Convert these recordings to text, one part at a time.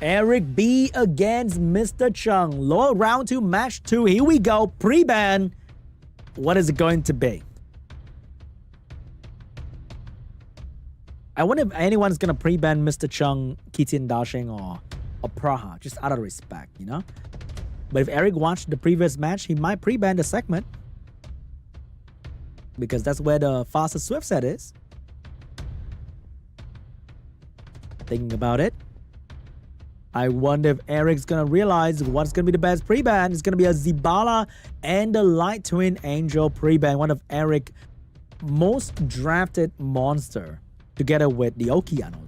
ERIC.B against MR.CHUNG. Lower round 2, match 2. Here we go. Pre-ban. What is it going to be? I wonder if anyone's going to pre-ban MR.CHUNG, Kitin Dashing, or Praha, just out of respect, you know? But if ERIC watched the previous match, he might pre-ban the segment. Because that's where the fastest Swift set is. Thinking about it, I wonder if ERIC's gonna realize what's gonna be the best pre-ban. It's gonna be a Zibala and the Light Twin Angel pre-ban, one of ERIC's most drafted monster, together with the Okeanos.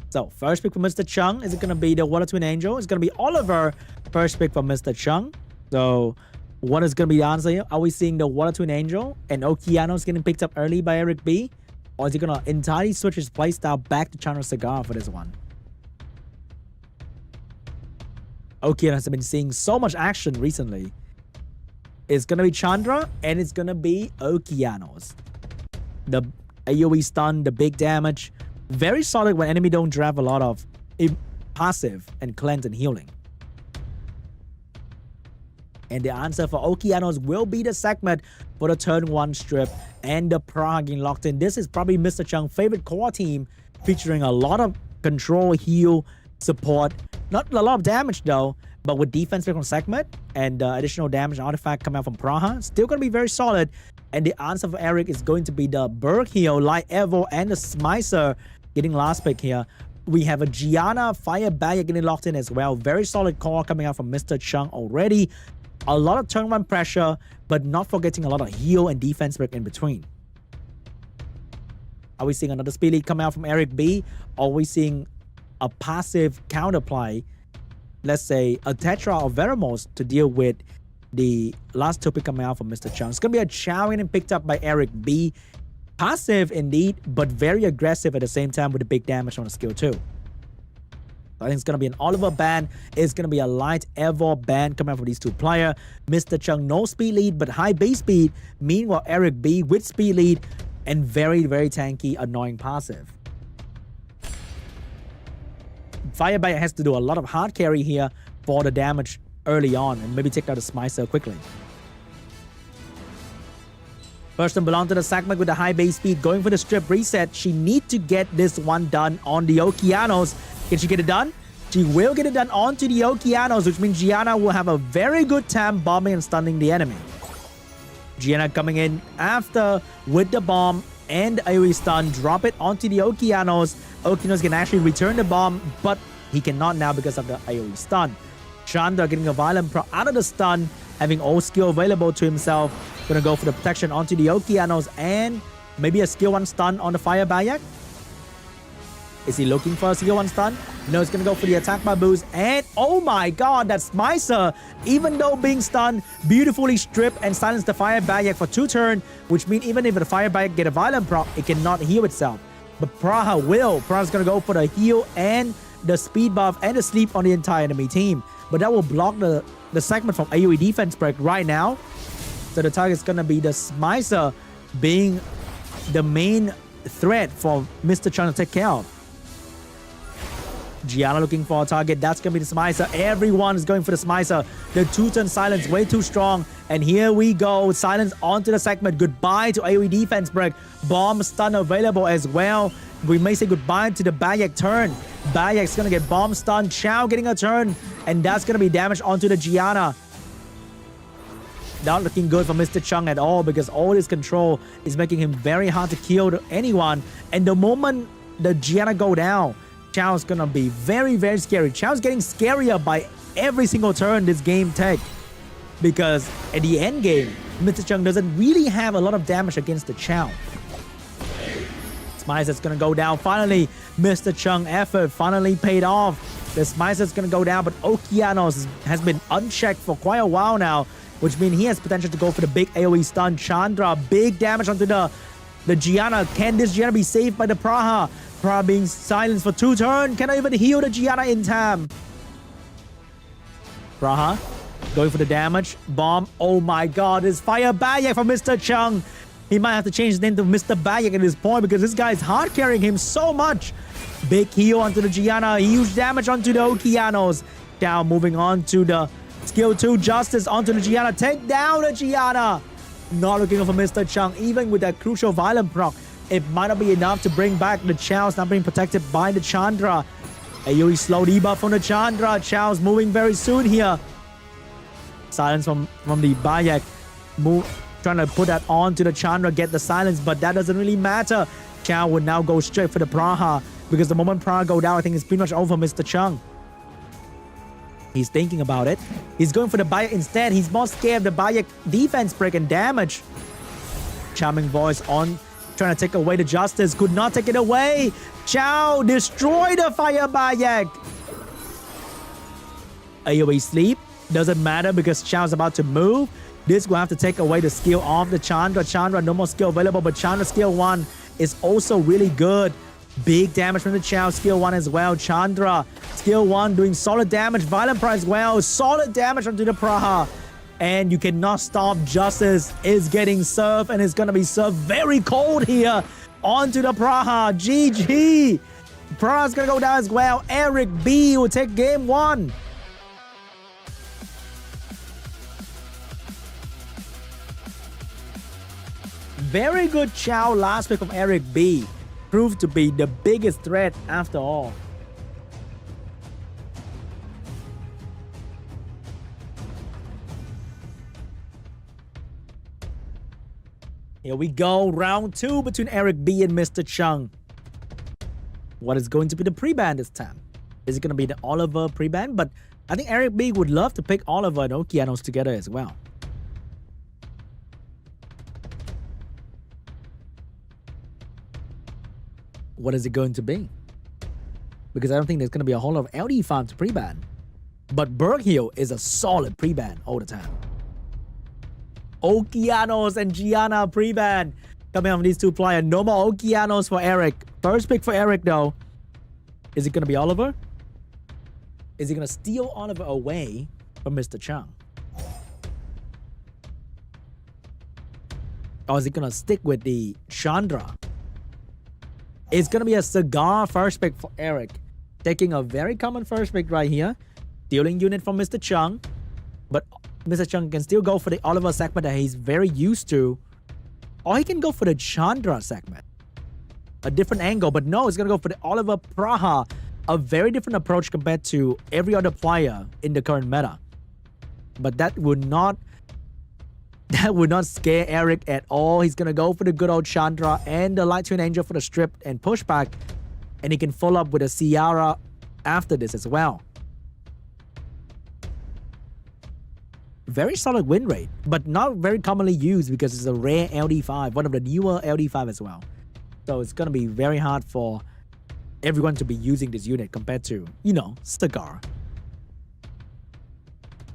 So first pick for MR.CHUNG, is it gonna be the Water Twin Angel? It's gonna be Oliver. First pick for MR.CHUNG. So what is gonna be the answer here? Are we seeing the Water Twin Angel and Okeanos getting picked up early by ERIC.B? Or is he gonna entirely switch his playstyle back to Chandra Cigar for this one? Okeanos has been seeing so much action recently. It's gonna be Chandra and it's gonna be Okeanos. The AoE stun, the big damage. Very solid when enemy don't draft a lot of passive and cleanse and healing. And the answer for Okeanos will be the segment for the turn 1 strip and the Praha getting locked in. This is probably MR.CHUNG's favorite core team, featuring a lot of control, heal, support. Not a lot of damage though, but with defense from segment and additional damage and artifact coming out from Praha, still going to be very solid. And the answer for ERIC is going to be the Berg Heal, Light Evo, and the Smicer getting last pick here. We have a Gianna Fire Barrier getting locked in as well. Very solid core coming out from MR.CHUNG already. A lot of turn 1 pressure, but not forgetting a lot of heal and defense break in between. Are we seeing another speed lead coming out from ERIC.B? Or are we seeing a passive counterplay, let's say a Tetra or Veramos, to deal with the last 2 pick coming out from MR.CHUNG? It's going to be a Chow getting picked up by ERIC.B. Passive indeed, but very aggressive at the same time with the big damage on the skill too. I think it's going to be an Oliver ban. It's going to be a Light Evo ban coming out from these 2 players. MR.CHUNG, no speed lead, but high base speed. Meanwhile, ERIC.B with speed lead and very, very tanky, annoying passive. Firebite has to do a lot of hard carry here for the damage early on and maybe take out the Smicer quickly. First one belongs to the segment with the high base speed, going for the strip reset. She needs to get this one done on the Okeanos. Can she get it done? She will get it done onto the Okeanos, which means Gianna will have a very good time bombing and stunning the enemy. Gianna coming in after with the bomb and AoE stun, drop it onto the Okeanos. Okeanos can actually return the bomb, but he cannot now because of the AoE stun. Chandra getting a violent pro out of the stun, having all skill available to himself. Gonna go for the protection onto the Okeanos and maybe a skill 1 stun on the Fire Bayak. Is he looking for a skill 1 stun? No, he's gonna go for the attack by boost. And oh my god, that Smicer, even though being stunned, beautifully stripped and silenced the Fire Bayak for 2 turns, which means even if the Fire Bayak get a violent proc, it cannot heal itself. But Praha will. Praha's gonna go for the heal and the speed buff and the sleep on the entire enemy team. But that will block the segment from AoE defense break right now. So the target's gonna be the Smicer being the main threat for MR.CHUNG to take care of. Gianna looking for a target. That's going to be the Smicer. Everyone is going for the Smicer. The 2-turn silence way too strong. And here we go. Silence onto the segment. Goodbye to AoE defense break. Bomb stun available as well. We may say goodbye to the Bayak turn. Bayak's going to get bomb stun. Chow getting a turn. And that's going to be damage onto the Gianna. Not looking good for MR.CHUNG at all, because all his control is making him very hard to kill to anyone. And the moment the Gianna go down, Chow's gonna be very, very scary. Chow's getting scarier by every single turn this game takes, because at the end game, MR.CHUNG doesn't really have a lot of damage against the Chow. Smicer's gonna go down. Finally, MR.CHUNG effort finally paid off. The Smicer's gonna go down, but Okeanos has been unchecked for quite a while now, which means he has potential to go for the big AoE stun. Chandra, big damage onto the Gianna. Can this Gianna be saved by the Praha? Praha being silenced for 2 turns. Cannot even heal the Gianna in time. Praha going for the damage. Bomb. Oh my god, this Fire Bayak from MR.CHUNG. He might have to change his name to Mr. Bayek at this point because this guy is hard carrying him so much. Big heal onto the Gianna. Huge damage onto the Okeanos. Now moving on to the skill 2 Justice onto the Gianna. Take down the Gianna. Not looking for Mr. Chung. Even with that crucial violent proc, it might not be enough to bring back the Chao's not being protected by the Chandra. AoE slow debuff from the Chandra. Chao's moving very soon here. Silence from the Bayek. Trying to put that on to the Chandra, get the silence, but that doesn't really matter. Chao would now go straight for the Praha because the moment Praha go down, I think it's pretty much over Mr. Chung. He's thinking about it. He's going for the Bayek instead. He's more scared of the Bayek defense break and damage. Charming voice on, trying to take away the Justice. Could not take it away. Chao destroy the Fire Bayek. AoE sleep. Doesn't matter because Chao's about to move. This will have to take away the skill of the Chandra. Chandra, no more skill available, but Chandra skill 1 is also really good. Big damage from the Chao skill 1 as well. Chandra skill 1 doing solid damage. Violent Praha as well. Solid damage onto the Praha. And you cannot stop. Justice is getting served and it's going to be served very cold here onto the Praha. GG. Praha's going to go down as well. ERIC.B will take game 1. Very good Chao last pick from ERIC.B. Proved to be the biggest threat after all. Here we go, round 2 between ERIC.B and Mr. Chung. What is going to be the pre-ban this time? Is it going to be the Oliver pre-ban? But I think ERIC.B would love to pick Oliver and Okeanos together as well. What is it going to be? Because I don't think there's going to be a whole lot of LD5 to pre-ban. But Berghill is a solid pre-ban all the time. Okeanos and Gianna pre-ban coming from these two players. No more Okeanos for ERIC. First pick for ERIC though. Is it going to be Oliver? Is he going to steal Oliver away from Mr. Chung? Or is he going to stick with the Chandra? It's going to be a cigar first pick for ERIC. Taking a very common first pick right here. Stealing unit from Mr. Chung. But Mr. Chung can still go for the Oliver segment that he's very used to. Or he can go for the Chandra segment. A different angle. But no, he's going to go for the Oliver Praha. A very different approach compared to every other player in the current meta. But that would not scare ERIC at all. He's going to go for the good old Chandra and the Light Twin Angel for the strip and pushback. And he can follow up with a Ciara after this as well. Very solid win rate, but not very commonly used because it's a rare LD5, one of the newer LD5 as well. So it's going to be very hard for everyone to be using this unit compared to, you know, Cigar.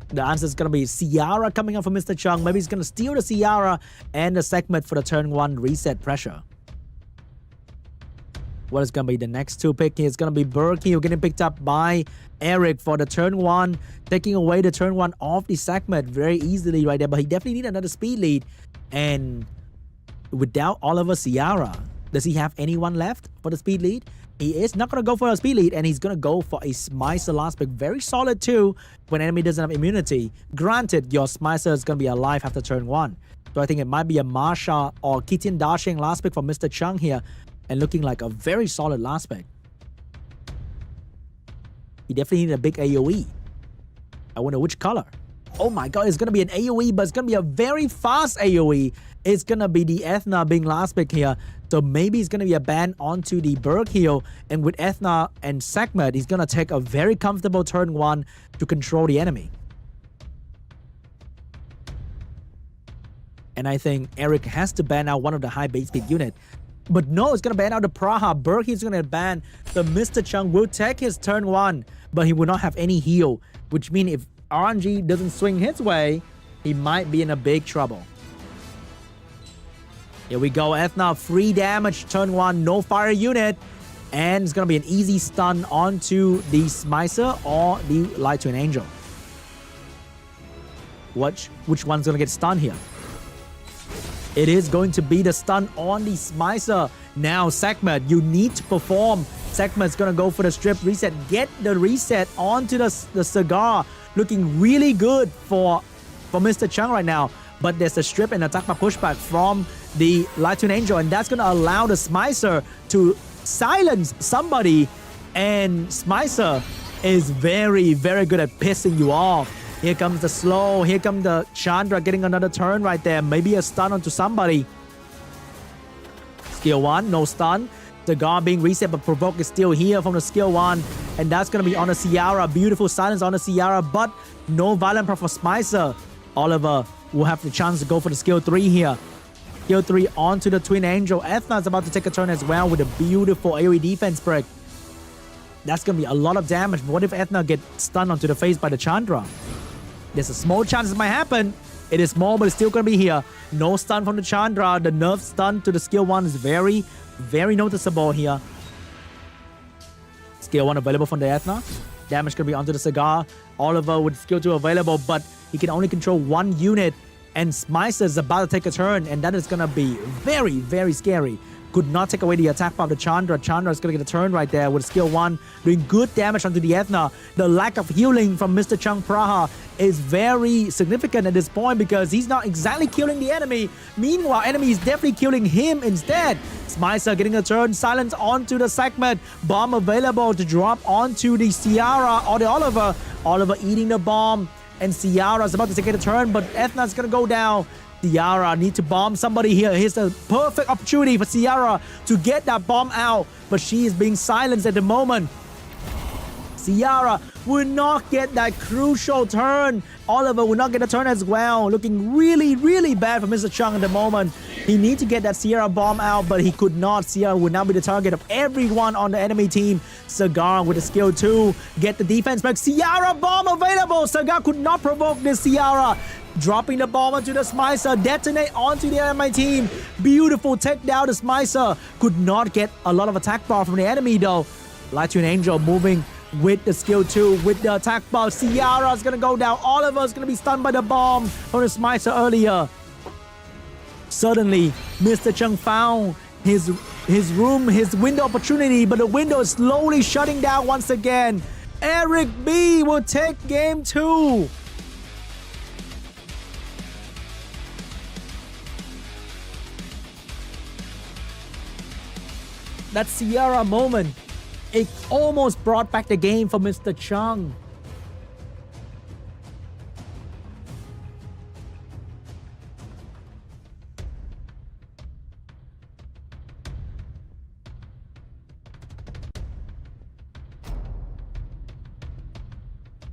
The answer is going to be Ciara coming up for Mr. Chung. Maybe he's going to steal the Ciara and the segment for the turn 1 reset pressure. What is going to be the next 2 pick here? It's going to be Berkey getting picked up by ERIC for the turn 1. Taking away the turn 1 off the segment very easily right there. But he definitely needs another speed lead. And without Oliver Ciara, does he have anyone left for the speed lead? He is not going to go for a speed lead, and he's going to go for a Smicer last pick. Very solid too when enemy doesn't have immunity. Granted, your Smicer is going to be alive after turn 1. So I think it might be a Marsha or Kitian Dashing last pick for Mr. Chung here. And looking like a very solid last pick. He definitely needs a big AoE. I wonder which color. Oh my god, it's going to be an AoE, but it's going to be a very fast AoE. It's going to be the Ethna being last pick here. So maybe it's going to be a ban onto the Berghill. And with Ethna and Sekhmet, he's going to take a very comfortable turn 1 to control the enemy. And I think ERIC has to ban out one of the high base speed unit. But no, it's going to ban out the Praha. Berghill's going to ban. The Mr. Chung will take his turn 1, but he will not have any heal. Which means if RNG doesn't swing his way, he might be in a big trouble. Here we go. Ethna, free damage, turn 1, no fire unit. And it's going to be an easy stun onto the Smicer or the Light Twin Angel. Which one's going to get stunned here? It is going to be the stun on the Smicer. Now, Sekhmet, you need to perform. Sekhmet's going to go for the strip reset. Get the reset onto the Cigar. Looking really good for Mr. Chung right now. But there's a strip and attack by pushback from the Lightning Angel. And that's going to allow the Smicer to silence somebody. And Smicer is very, very good at pissing you off. Here comes the slow. Here comes the Chandra getting another turn right there. Maybe a stun onto somebody. Skill 1, no stun. Cigar being reset, but Provoke is still here from the skill 1. And that's going to be on the Ciara. Beautiful silence on the Ciara, but no violent proc for Smicer. Oliver will have the chance to go for the skill 3 here. Skill 3 onto the Twin Angel. Ethna is about to take a turn as well with a beautiful AoE defense break. That's going to be a lot of damage. But what if Ethna gets stunned onto the face by the Chandra? There's a small chance it might happen. It is small, but it's still going to be here. No stun from the Chandra. The nerf stun to the skill 1 is very, very noticeable here. Skill 1 available from the Ethna. Damage going to be onto the Cigar. Oliver with skill 2 available, but he can only control 1 unit. And Smicer is about to take a turn, and that is going to be very, very scary. Could not take away the attack power of the Chandra. Chandra is going to get a turn right there with skill 1, doing good damage onto the Ethna. The lack of healing from Mr. Chung Praha is very significant at this point because he's not exactly killing the enemy. Meanwhile, enemy is definitely killing him instead. Smicer getting a turn, silence onto the Sekhmet. Bomb available to drop onto the Ciara or the Oliver. Oliver eating the bomb, and Ciara is about to take a turn, but Ethna is going to go down. Ciara need to bomb somebody here. Here's the perfect opportunity for Ciara to get that bomb out, but she is being silenced at the moment. Ciara will not get that crucial turn. Oliver will not get a turn as well. Looking really, really bad for Mr. Chung at the moment. He needs to get that Ciara bomb out, but he could not. Ciara would now be the target of everyone on the enemy team. Cigar with a skill 2. Get the defense back. Ciara bomb available. Cigar could not provoke this Ciara. Dropping the bomb onto the Smicer. Detonate onto the enemy team. Beautiful take down the Smicer. Could not get a lot of attack bar from the enemy though. Lightning Angel moving with the skill 2, with the attack bar. Ciara is going to go down. Oliver is going to be stunned by the bomb from the Smicer earlier. Suddenly, Mr. Chung found his room, his window opportunity, but the window is slowly shutting down once again. ERIC.B will take game 2. That Ciara moment, it almost brought back the game for Mr. Chung.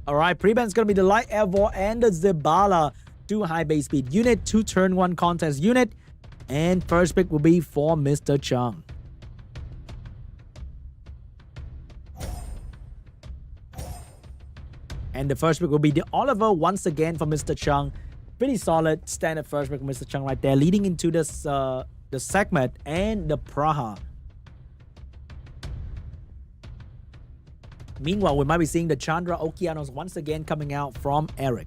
Alright, pre-ban's gonna be the Light Evo and the Zibala. 2 high base speed unit, 2 turn 1 contest unit, and first pick will be for Mr. Chung. And the first pick will be the Oliver once again for Mr. Chung. Pretty solid standard first pick for Mr. Chung right there, leading into this the Sekhmet and the Praha. Meanwhile, we might be seeing the Chandra Okeanos once again coming out from ERIC.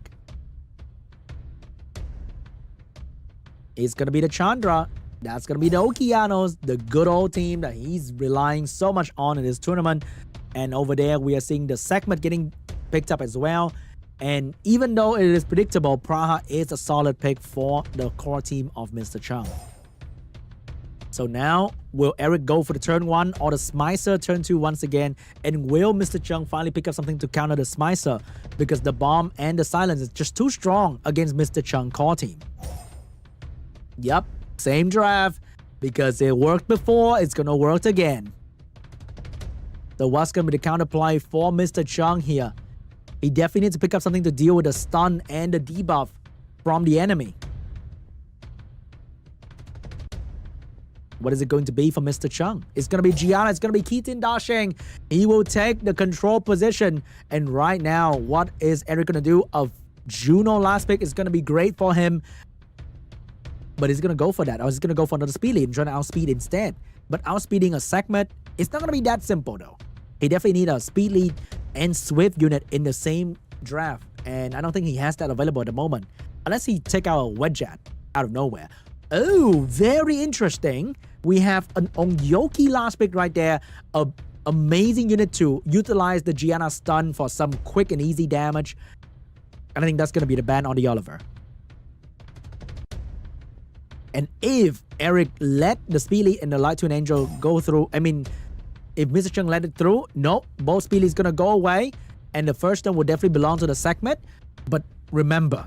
It's going to be the Chandra. That's going to be the Okeanos, the good old team that he's relying so much on in this tournament. And over there, we are seeing the Sekhmet getting picked up as well. And even though it is predictable, Praha is a solid pick for the core team of Mr. Chung. So now, will ERIC go for the turn 1 or the Smicer turn 2 once again? And will Mr. Chung finally pick up something to counter the Smicer? Because the bomb and the silence is just too strong against Mr. Chung core team. Yep, same draft. Because it worked before, it's gonna work again. So what's gonna be the counter play for Mr. Chung here? He definitely needs to pick up something to deal with the stun and the debuff from the enemy. What is it going to be for Mr. Chung? It's going to be Gianna. It's going to be Keaton dashing. He will take the control position. And right now, what is ERIC going to do? Of Juno last pick is going to be great for him. But he's going to go for that. Or he's going to go for another speed lead and try to outspeed instead. But outspeeding a Sekhmet, it's not going to be that simple though. He definitely needs a speed lead and Swift unit in the same draft. And I don't think he has that available at the moment. Unless he take out a Wedge out of nowhere. Oh, very interesting. We have an Ongyoki last pick right there. A amazing unit to utilize the Gianna stun for some quick and easy damage. And I think that's going to be the ban on the Oliver. And if Eric let the Speely and the Light Twin Angel go through, I mean, if Mr. Chung let it through, no, both Speely is going to go away. And the first one will definitely belong to the segment. But remember,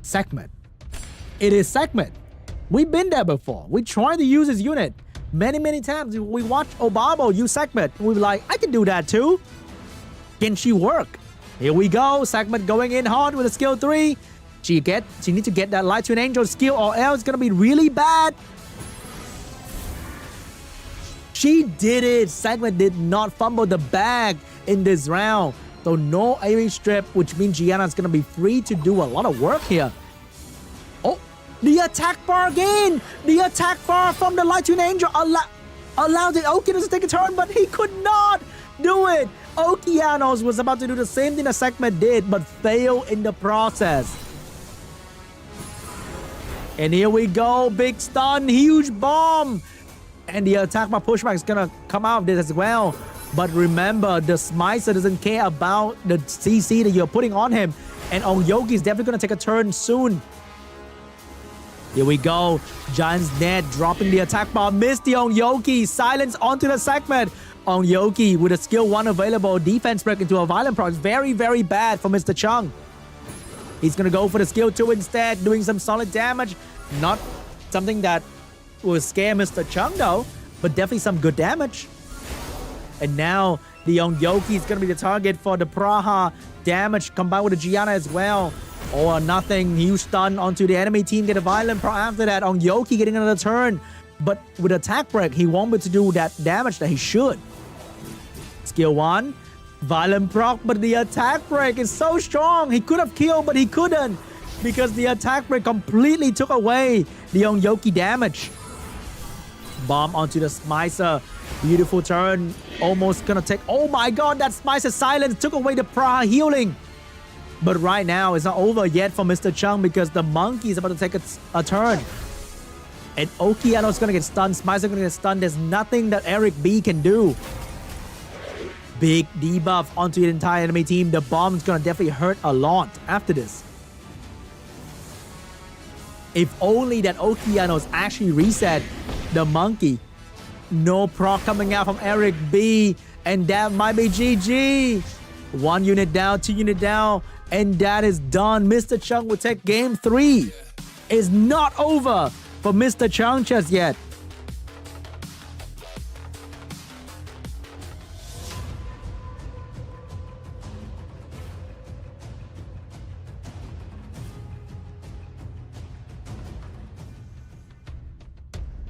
segment. It is segment. We've been there before. We tried to use his unit many times. We watched Obabo use segment. We were like, I can do that too. Can she work? Here we go. Segment going in hard with a skill 3. She needs to get that Light Twin Angel skill or else it's going to be really bad. She did it. Segment did not fumble the bag in this round. So no AoE strip, which means Gianna is going to be free to do a lot of work here. Oh, the attack bar again. The attack bar from the Light Twin Angel allowed the Okeanos to take a turn, but he could not do it. Okeanos was about to do the same thing that Segment did, but failed in the process. And here we go. Big stun, huge bomb. And the attack bar pushback is going to come out of this as well. But remember, the Smicer doesn't care about the CC that you're putting on him. And Ongyoki is definitely going to take a turn soon. Here we go. Giant's Net dropping the attack bar. Missed the Ongyoki. Silence onto the segment. Ongyoki with a skill 1 available. Defense break into a violent proc. Very bad for Mr. Chung. He's going to go for the skill 2 instead. Doing some solid damage. Not something that will scare Mr. Chung though. But definitely some good damage. And now the Ongyoki is going to be the target for the Praha damage combined with the Gianna as well. Or nothing. Huge stun onto the enemy team. Get a violent proc after that. Ongyoki getting another turn. But with attack break, he won't be able to do that damage that he should. Skill 1. Violent proc, but the attack break is so strong. He could have killed, but he couldn't. Because the attack break completely took away the Ongyoki damage. Bomb onto the Smicer. Beautiful turn. Almost gonna take... Oh my god, that Smicer silence took away the Praha healing. But right now, it's not over yet for Mr. Chung because the monkey is about to take a turn. And Okeanos gonna get stunned. Smicer gonna get stunned. There's nothing that ERIC.B can do. Big debuff onto the entire enemy team. The bomb's gonna definitely hurt a lot after this. If only that Okeanos actually reset the monkey. No proc coming out from ERIC.B. And that might be GG. 1 unit down, 2 unit down. And that is done. Mr. Chung will take game 3. It's not over for Mr. Chung just yet.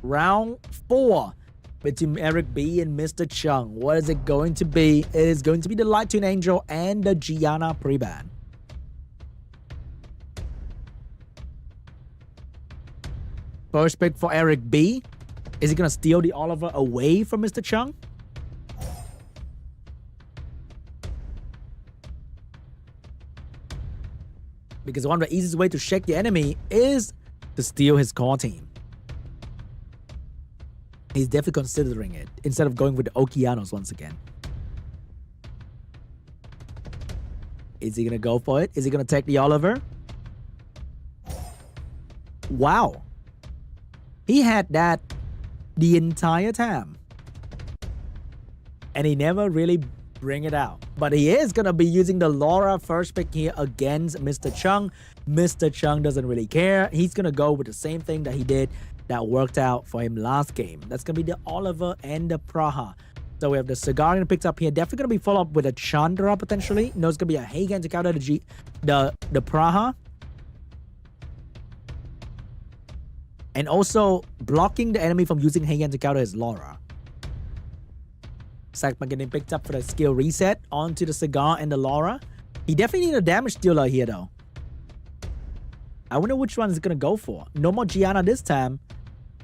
Round 4 between ERIC.B and Mr. Chung. What is it going to be? It is going to be the Light Twin Angel and the Gianna pre-ban. First pick for ERIC.B. Is he going to steal the Oliver away from Mr. Chung? Because one of the easiest way to shake the enemy is to steal his core team. He's definitely considering it instead of going with the Okeanos once again. Is he going to go for it? Is he going to take the Oliver? Wow. He had that the entire time. And he never really bring it out. But he is going to be using the Laura first pick here against Mr. Chung. Mr. Chung doesn't really care. He's going to go with the same thing that he did that worked out for him last game. That's going to be the Oliver and the Praha. So we have the Cigar picked up here. Definitely going to be followed up with a Chandra potentially. No, it's going to be a Hagen to counter the Praha. And also blocking the enemy from using Hagen to counter his Laura. Sakma getting picked up for the skill reset onto the Cigar and the Laura. He definitely needs a damage dealer here though. I wonder which one is going to go for. No more Gianna this time.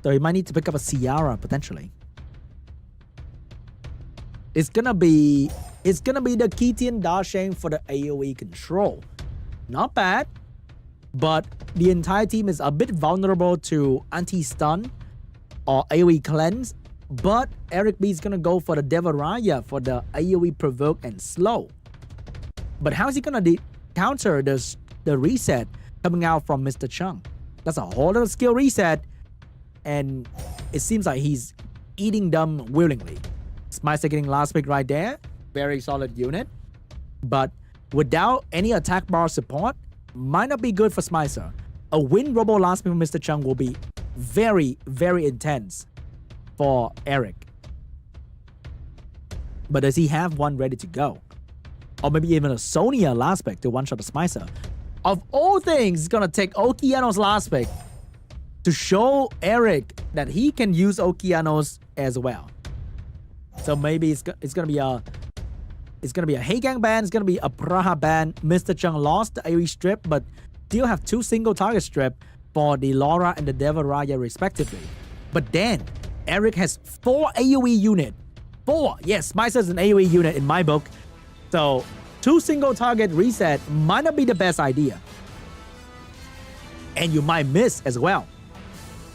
So he might need to pick up a Ciara potentially. It's gonna be the Kitian Dasheng for the AoE control. Not bad. but the entire team is a bit vulnerable to anti-stun or AoE cleanse. But ERIC.B is gonna go for the Devaraya for the AoE provoke and slow. But how's he gonna counter the reset coming out from Mr. Chung? That's a whole lot of skill reset, and it seems like he's eating them willingly. Smicer getting last pick right there. Very solid unit. But without any attack bar support, might not be good for Smicer. A win robo last pick from Mr. Chung will be very, very intense for ERIC. But does he have one ready to go? Or maybe even a Sonya last pick to one-shot the Smicer. Of all things, he's gonna take Okeanos last pick to show ERIC that he can use Okeanos as well. So maybe it's gonna be a Heigang ban, it's gonna be a Praha ban. Mr. Chung lost the AoE strip, but still have 2 single target strip for the Laura and the Devaraya respectively. But then ERIC has 4 AoE unit. 4! Yes, Smicer's an AoE unit in my book. So 2 single target reset might not be the best idea. And you might miss as well.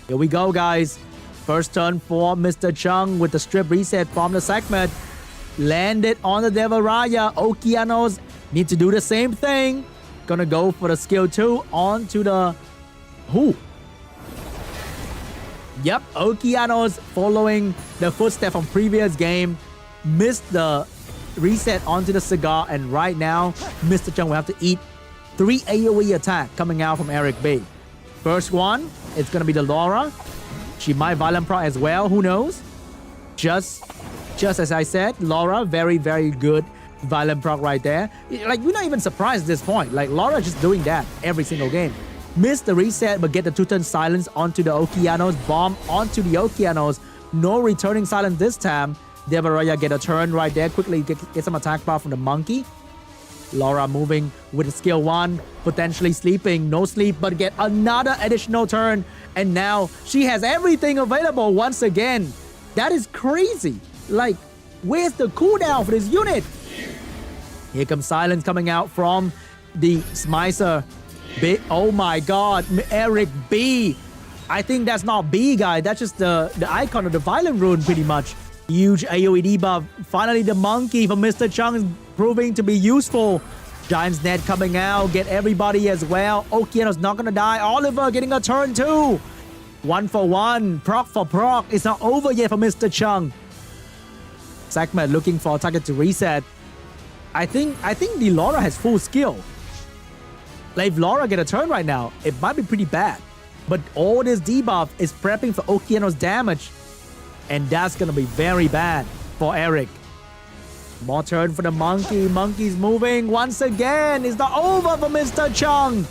Here we go, guys. First turn for Mr. Chung with the strip reset from the segment. Landed on the Devaraya. Okeanos need to do the same thing. Gonna go for the skill 2 onto the... Who? Yep, Okeanos following the footstep from previous game. Missed the reset onto the cigar, and right now Mr. Chung will have to eat 3 AoE attack coming out from ERIC.B. First one, it's gonna be the Laura. She might Violent Proc as well, who knows? Just as I said, Laura, very, very good Violent Proc right there. Like, we're not even surprised at this point. Like, Laura just doing that every single game. Missed the reset, but get the 2-turn silence onto the Okeanos. Bomb onto the Okeanos. No returning silence this time. Devaraya get a turn right there. Quickly get some attack bar from the monkey. Laura moving with skill 1. Potentially sleeping. No sleep, but get another additional turn. And now she has everything available once again. That is crazy. Like, where's the cooldown for this unit? Here comes silence coming out from the Smicer. Oh my god, ERIC.B. I think that's not B, guy. That's just the icon of the violent rune, pretty much. Huge AoE debuff. Finally, the monkey from Mr. Chung is proving to be useful. Giant's Net coming out. Get everybody as well. Okeanos not gonna die. Oliver getting a turn too. 1 for 1. Proc for proc. It's not over yet for Mr. Chung. Segment looking for a target to reset. I think the Laura has full skill. Like, if Laura get a turn right now, it might be pretty bad. But all this debuff is prepping for Okeanos damage. And that's gonna be very bad for ERIC. More turn for the monkey. Monkey's moving once again. It's not over for Mr. Chung.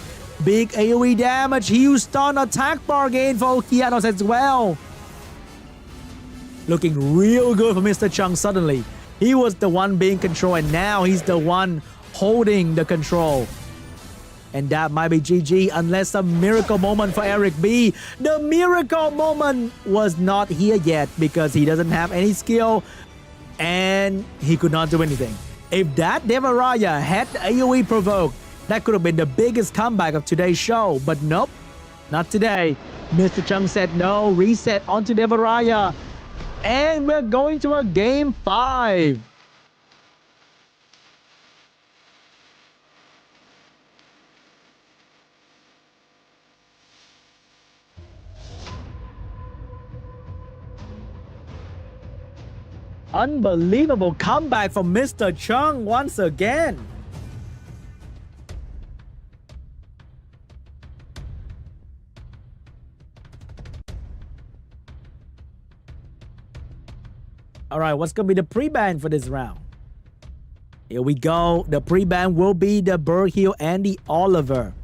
Big AoE damage. Huge stun attack bar gain for Okeanos as well. Looking real good for Mr. Chung suddenly. He was the one being controlled, and now he's the one holding the control. And that might be GG unless a miracle moment for ERIC.B. The miracle moment was not here yet because he doesn't have any skill and he could not do anything. If that Devaraya had the AoE provoke, that could have been the biggest comeback of today's show. But nope, not today. Mr. Chung said no, reset onto Devaraya. And we're going to a game 5. Unbelievable comeback from Mr. Chung once again. All right, what's going to be the pre-ban for this round? Here we go. The pre-ban will be the Berghill and the Oliver.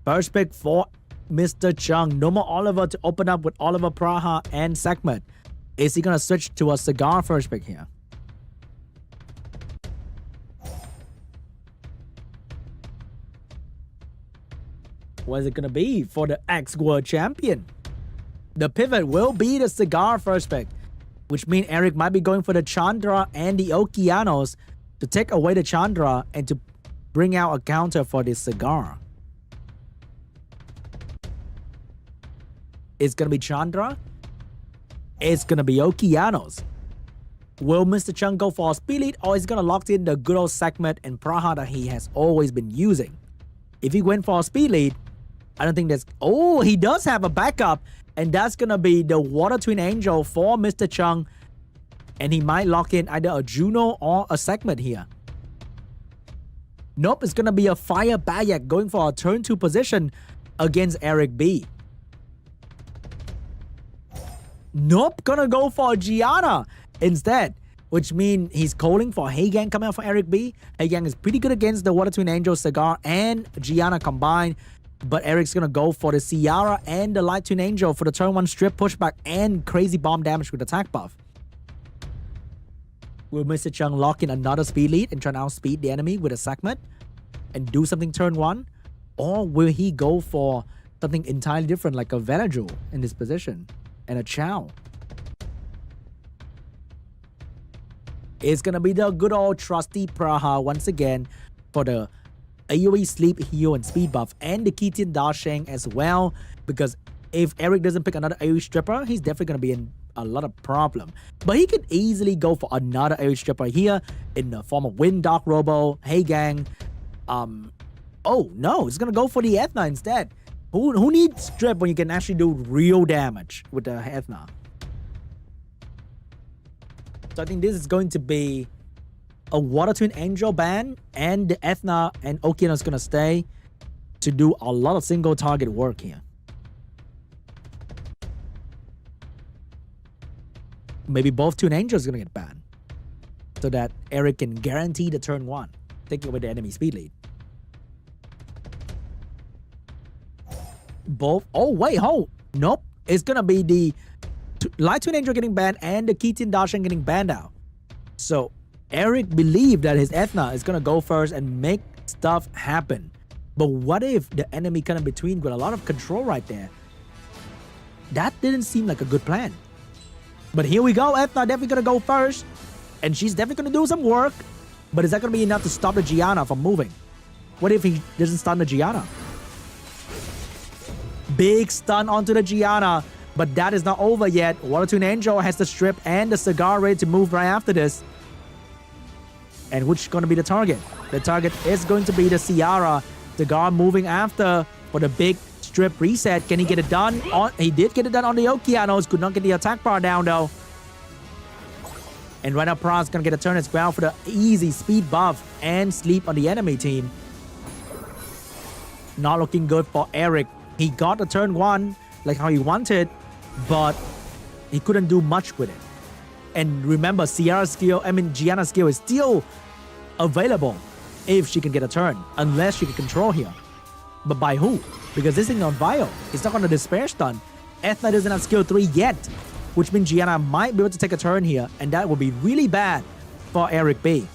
First pick for Mr. Chung. No more Oliver to open up with Oliver, Praha, and Segment. Is he going to switch to a cigar first pick here? What is it going to be for the ex-world champion? The pivot will be the cigar first pick, which means ERIC might be going for the Chandra and the Okeanos to take away the Chandra and to bring out a counter for the cigar. It's gonna be Chandra. It's gonna be Okeanos. Will Mr. Chung go for a speed lead, or is he gonna lock in the good old segment and Praha that he has always been using? If he went for a speed lead, I don't think there's... Oh, he does have a backup, and that's gonna be the Water Twin Angel for Mr. Chung, and he might lock in either a Juno or a segment here. Nope, it's gonna be a Fire Bayak going for a turn 2 position against ERIC.B. Nope, gonna go for Gianna instead, which means he's calling for Heigang coming out for ERIC.B. Heigang is pretty good against the Water Twin Angel, Cigar, and Gianna combined, but Eric's gonna go for the Ciara and the Light Twin Angel for the turn 1 strip pushback and crazy bomb damage with attack buff. Will Mr. Chung lock in another speed lead and try to outspeed the enemy with a segment and do something turn 1? Or will he go for something entirely different like a Venajul in this position and a Chow? It's gonna be the good old trusty Praha once again for the AoE sleep, heal, and speed buff, and the Kitian Dasheng as well, because if Eric doesn't pick another AoE stripper, he's definitely gonna be in a lot of problem. But he could easily go for another AoE stripper here in the form of Wind Dark Robo, Heigang. Oh no, he's gonna go for the Ethna instead. Who needs strip when you can actually do real damage with the Ethna? So I think this is going to be a Water Twin Angel ban, and the Ethna and Okeanos is gonna stay to do a lot of single target work here. Maybe both Twin Angels are gonna get banned, so that Eric can guarantee the turn 1, taking away the enemy speed lead. Both. Oh wait, nope. It's gonna be the Light Twin Angel getting banned and the Kitian Dasheng getting banned out. So Eric believed that his Ethna is gonna go first and make stuff happen. But what if the enemy kind of between with a lot of control right there? That didn't seem like a good plan. But here we go. Ethna definitely gonna go first, and she's definitely gonna do some work. But is that gonna be enough to stop the Gianna from moving? What if he doesn't stun the Gianna? Big stun onto the Gianna, but that is not over yet. Water Twin Angel has the strip and the Cigar ready to move right after this. And which is going to be the target? The target is going to be the Ciara. Cigar moving after for the big strip reset. Can he get it done? He did get it done on the Okeanos. Could not get the attack bar down though. And right now Pra's going to get a turn as well for the easy speed buff and sleep on the enemy team. Not looking good for Eric. He got the turn 1 like how he wanted, but he couldn't do much with it. And remember, Gianna's skill is still available if she can get a turn, unless she can control here. But by who? Because this thing on Vio, it's not going to despair stun. Ethna doesn't have skill 3 yet, which means Gianna might be able to take a turn here, and that would be really bad for ERIC.B.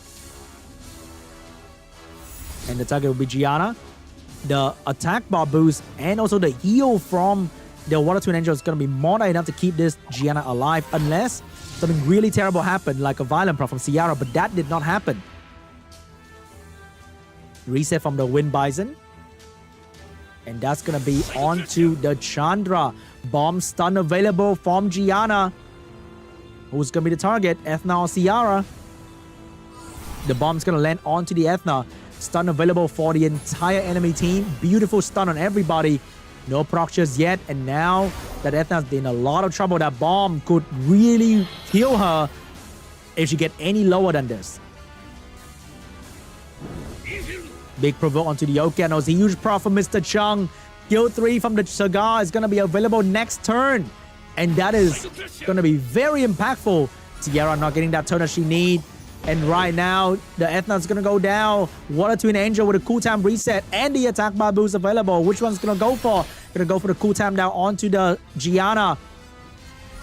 And the target will be Gianna. The attack bar boost and also the heal from the Water Twin Angel is going to be more than enough to keep this Gianna alive, unless something really terrible happened, like a Violent Prop from Ciara, but that did not happen. Reset from the Wind Bison. And that's going to be onto the Chandra. Bomb stun available from Gianna. Who's going to be the target? Ethna or Ciara? The bomb's going to land onto the Ethna. Stun available for the entire enemy team. Beautiful stun on everybody. No procs yet. And now that Ethna's in a lot of trouble, that bomb could really kill her if she get any lower than this. Big provoke onto the Okeanos. Huge proc from Mr. Chung. Skill 3 from the Cigar is going to be available next turn. And that is going to be very impactful. Ciara not getting that turn that she needs. And right now, the Ethna is going to go down. Water Twin Angel with a cooldown reset and the attack bar boost available. Which one's going to go for? Going to go for the cooldown down onto the Gianna.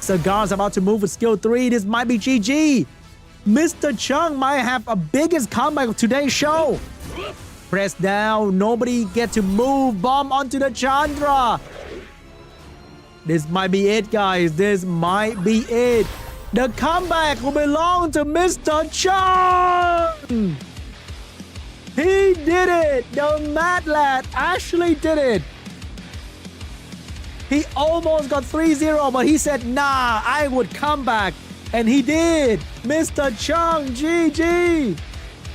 Cigar's about to move with skill 3. This might be GG. Mr. Chung might have a biggest comeback of today's show. Press down. Nobody get to move. Bomb onto the Chandra. This might be it, guys. This might be it. The comeback will belong to Mr. Chung. He did it. The Mad Lad actually did it. He almost got 3-0, but he said, nah, I would come back. And he did. Mr. Chung, GG.